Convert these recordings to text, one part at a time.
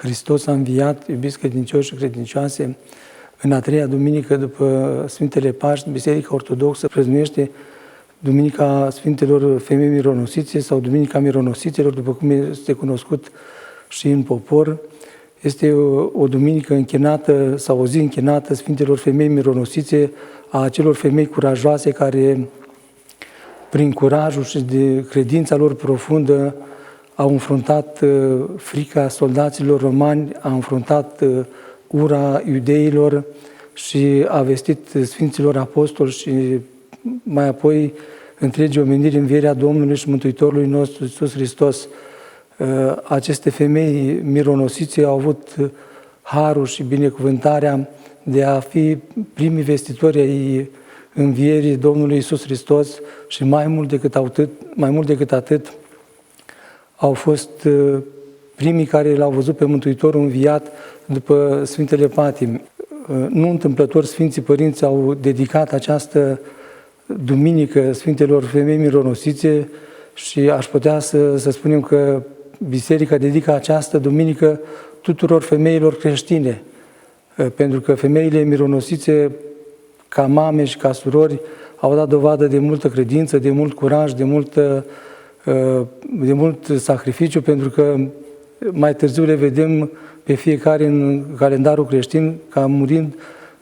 Hristos a înviat, iubiți credincioși și credincioase, în a treia duminică după Sfintele Paști, Biserica Ortodoxă prăznuiește Duminica Sfintelor Femei Mironosițe sau Duminica Mironosițelor, după cum este cunoscut și în popor. Este o duminică închinată sau o zi închinată Sfintelor Femei Mironosițe, a acelor femei curajoase care, prin curajul și de credința lor profundă, au înfruntat frica soldaților romani, au înfruntat ura iudeilor și a vestit Sfinților Apostoli și mai apoi întregii omeniri învierea Domnului și Mântuitorului nostru Iisus Hristos. Aceste femei mironosițe au avut harul și binecuvântarea de a fi primii vestitori ai învierii Domnului Iisus Hristos și mai mult decât atât au fost primii care l-au văzut pe Mântuitorul înviat după Sfintele Patimi. Nu întâmplător Sfinții Părinți au dedicat această duminică Sfintelor Femei Mironosițe și aș putea să spunem că Biserica dedică această duminică tuturor femeilor creștine, pentru că femeile mironosițe, ca mame și ca surori, au dat dovadă de multă credință, de mult curaj, de mult sacrificiu, pentru că mai târziu le vedem pe fiecare în calendarul creștin ca murind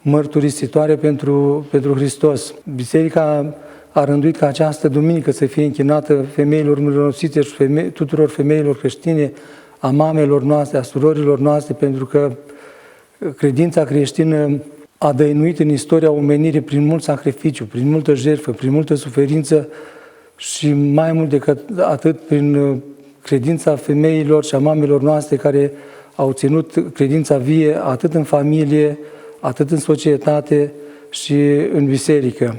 mărturisitoare pentru Hristos. Biserica a rânduit ca această duminică să fie închinată femeilor mironosițe și tuturor femeilor creștine, a mamelor noastre, a surorilor noastre, pentru că credința creștină a dăinuit în istoria omenirii prin mult sacrificiu, prin multă jertfă, prin multă suferință și mai mult decât atât prin credința femeilor și a mamelor noastre care au ținut credința vie atât în familie, atât în societate și în biserică.